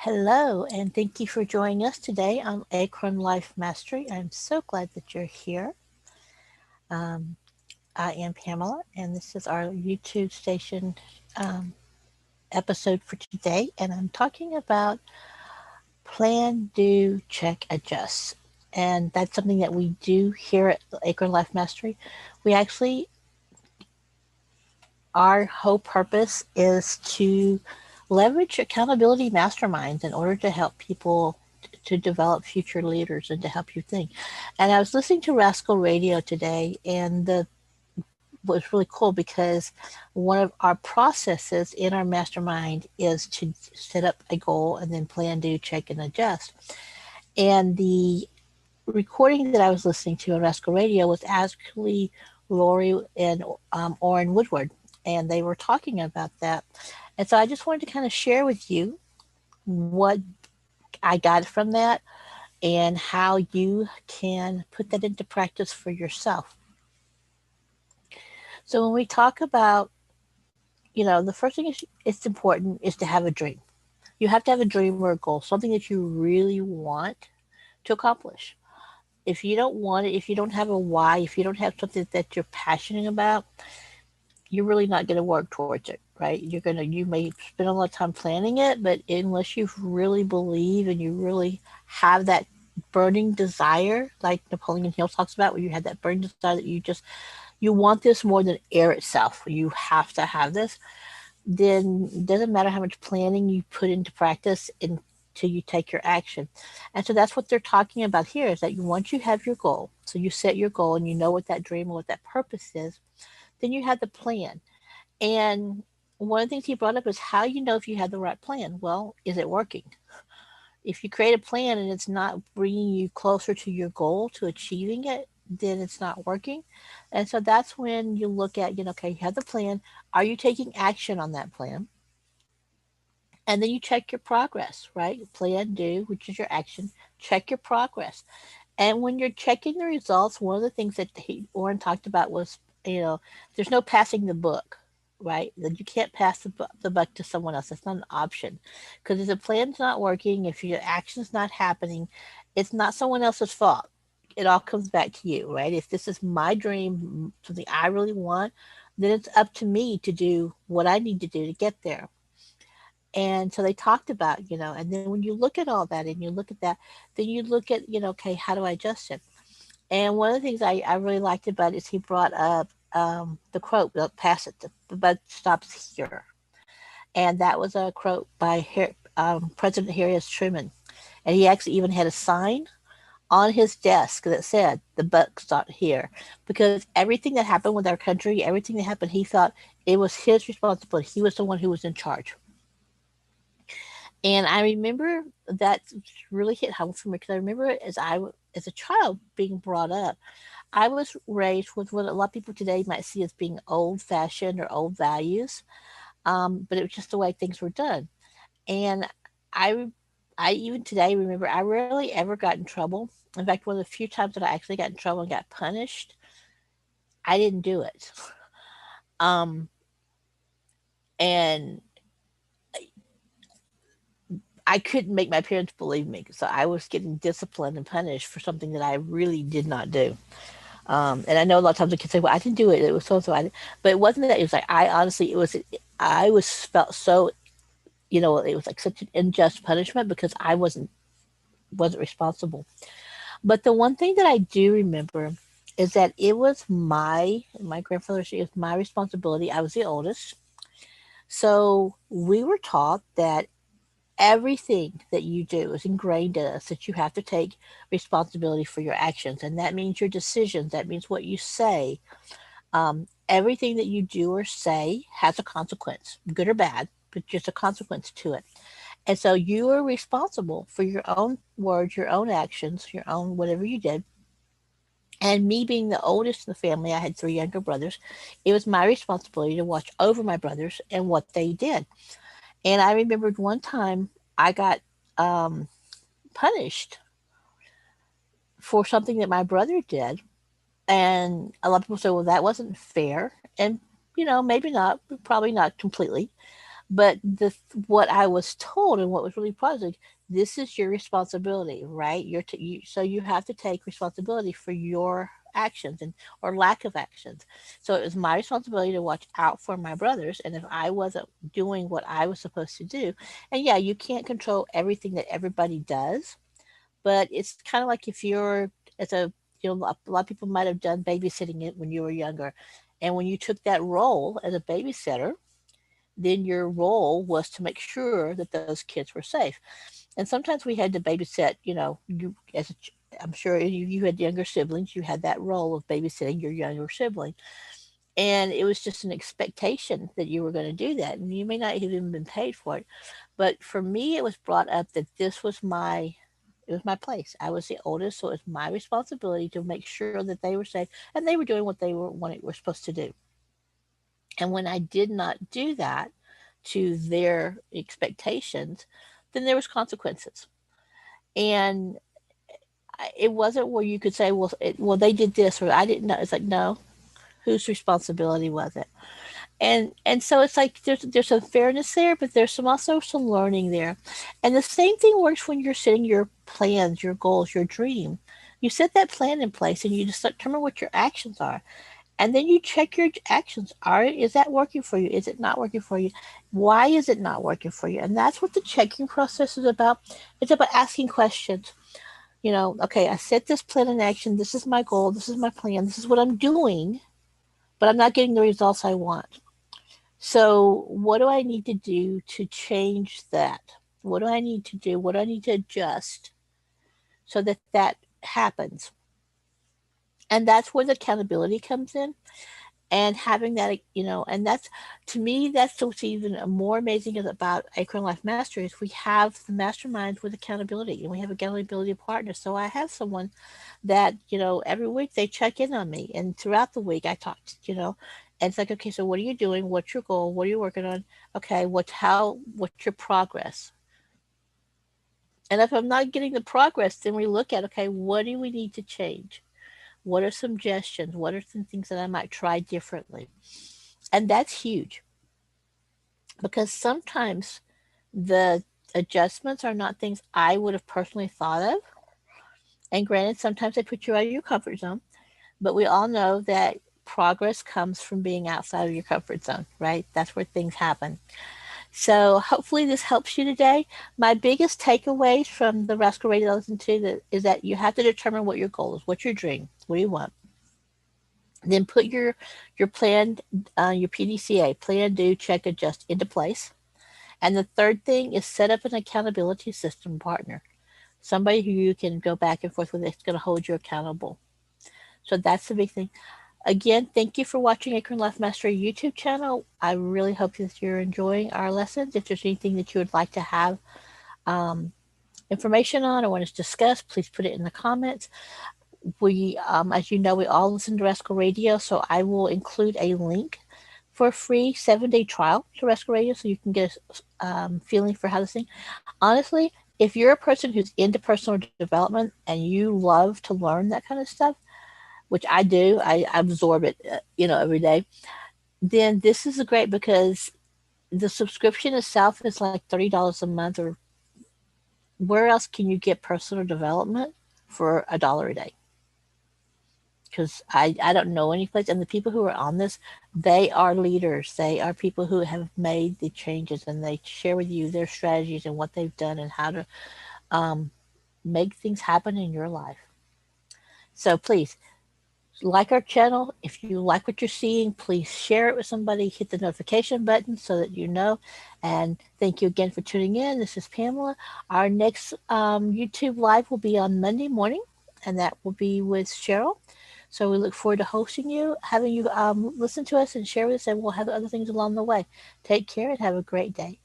Hello, and thank you for joining us today on Acorn Life Mastery. I'm so glad that you're here. Um, I am Pamela, and this is our YouTube station um, episode for today. And I'm talking about plan, do, check, adjust. And that's something that we do here at Acorn Life Mastery. We actually, our whole purpose is to leverage accountability masterminds in order to help people to develop future leaders and to help you think. And I was listening to Rascal Radio today, and the was really cool because one of our processes in our mastermind is to set up a goal and then plan, do, check, and adjust. And the recording that I was listening to on Rascal Radio was actually Lori and Orrin Woodward, and they were talking about that. And so I just wanted to kind of share with you what I got from that and how you can put that into practice for yourself. So when we talk about, the first thing is it's important is to have a dream. You have to have a dream or a goal, something that you really want to accomplish. If you don't want it, if you don't have a why, if you don't have something that you're passionate about, you're really not going to work towards it, right? You may spend a lot of time planning it, but unless you really believe and you really have that burning desire, like Napoleon Hill talks about, where you have that burning desire that you want this more than air itself. You have to have this. Then it doesn't matter how much planning you put into practice until you take your action. And so that's what they're talking about here is that once you have your goal, so you set your goal and you know what that dream or what that purpose is, then you have the plan. And one of the things he brought up is how you know if you have the right plan. Well, is it working? If you create a plan and it's not bringing you closer to your goal, to achieving it, then it's not working. And so that's when you look at, okay, you have the plan. Are you taking action on that plan? And then you check your progress, right? Plan, do, which is your action. Check your progress. And when you're checking the results, one of the things that Orrin talked about was, there's no passing the book, right? That you can't pass the buck to someone else. That's not an option. Because if the plan's not working, if your action's not happening, it's not someone else's fault. It all comes back to you, right? If this is my dream, something I really want, then it's up to me to do what I need to do to get there. And so they talked about, and then when you look at all that and you look at that, then you look at, okay, how do I adjust it? And one of the things I really liked about it is he brought up the quote, pass it, the buck stops here. And that was a quote by President Harry S. Truman. And he actually even had a sign on his desk that said, the buck stopped here. Because everything that happened with our country, everything that happened, he thought it was his responsibility. He was the one who was in charge. And I remember that really hit home for me because I remember as a child being brought up, I was raised with what a lot of people today might see as being old fashioned or old values, but it was just the way things were done. And I, I even today remember I rarely ever got in trouble. In fact, one of the few times that I actually got in trouble and got punished, I didn't do it. Um, and I couldn't make my parents believe me. So I was getting disciplined and punished for something that I really did not do. And I know a lot of times the kids say, "Well, I didn't do it. It was so and so." But it wasn't that. It was like I honestly, I was felt so, it was like such an unjust punishment because I wasn't responsible. But the one thing that I do remember is that it was my grandfather said it was my responsibility. I was the oldest, so we were taught that everything that you do is ingrained in us that you have to take responsibility for your actions, and that means your decisions. That means what you say. Everything that you do or say has a consequence, good or bad, but just a consequence to it. And so you are responsible for your own words, your own actions, your own whatever you did. And me being the oldest in the family, I had three younger brothers. It was my responsibility to watch over my brothers and what they did. And I remembered one time I got um, punished for something that my brother did. And a lot of people say, well, that wasn't fair. And, maybe not, probably not completely. But what I was told and what was really positive, this is your responsibility, right? So you have to take responsibility for your actions and or lack of actions. So it was my responsibility to watch out for my brothers, and if I wasn't doing what I was supposed to do, and yeah, you can't control everything that everybody does, but it's kind of like if you're as a a lot of people might have done babysitting it when you were younger, and when you took that role as a babysitter, then your role was to make sure that those kids were safe. And sometimes we had to babysit, you I'm sure you had younger siblings, you had that role of babysitting your younger sibling. And it was just an expectation that you were going to do that. And you may not have even been paid for it. But for me, it was brought up that it was my place. I was the oldest, so it was my responsibility to make sure that they were safe and they were doing what they were supposed to do. And when I did not do that to their expectations, then there was consequences. And it wasn't where you could say, well, they did this or I didn't know. It's like, no, whose responsibility was it? And so it's like there's some fairness there, but there's also some learning there. And the same thing works when you're setting your plans, your goals, your dream. You set that plan in place and you just determine what your actions are. And then you check your actions. Is that working for you? Is it not working for you? Why is it not working for you? And that's what the checking process is about. It's about asking questions. Okay, I set this plan in action. This is my goal. This is my plan. This is what I'm doing, but I'm not getting the results I want. So, what do I need to do to change that? What do I need to do? What do I need to adjust so that that happens? And that's where the accountability comes in. And having that, and that's to me, that's what's even more amazing about Acorn Life Mastery is we have the masterminds with accountability and we have accountability partners. So I have someone that, every week they check in on me and throughout the week I talk, and it's like, okay, so what are you doing? What's your goal? What are you working on? Okay, what's your progress? And if I'm not getting the progress, then we look at, okay, what do we need to change? What are some suggestions? What are some things that I might try differently? And that's huge because sometimes the adjustments are not things I would have personally thought of. And granted, sometimes they put you out of your comfort zone, but we all know that progress comes from being outside of your comfort zone, right? That's where things happen. So hopefully this helps you today. My biggest takeaways from the Rascal Radio Lesson 2 is that you have to determine what your goal is. What's your dream? What do you want? Then put your plan, your PDCA, plan, do, check, adjust into place. And the third thing is set up an accountability system partner, somebody who you can go back and forth with that's going to hold you accountable. So that's the big thing. Again, thank you for watching Acorn Life Mastery YouTube channel. I really hope that you're enjoying our lessons. If there's anything that you would like to have information on or want to discuss, please put it in the comments. We, as you know, we all listen to Rascal Radio, so I will include a link for a free 7-day trial to Rascal Radio so you can get a feeling for how to sing. Honestly, if you're a person who's into personal development and you love to learn that kind of stuff, which I do, I absorb it, every day, then this is great because the subscription itself is like $30 a month, or where else can you get personal development for $1 a day? Because I don't know any place. And the people who are on this, they are leaders. They are people who have made the changes and they share with you their strategies and what they've done and how to make things happen in your life. So please like our channel. If you like what you're seeing, please share it with somebody. Hit the notification button so that you know. And thank you again for tuning in. This is Pamela. Our next YouTube live will be on Monday morning, and that will be with Cheryl. So we look forward to hosting you, having you listen to us and share with us, and we'll have other things along the way. Take care and have a great day.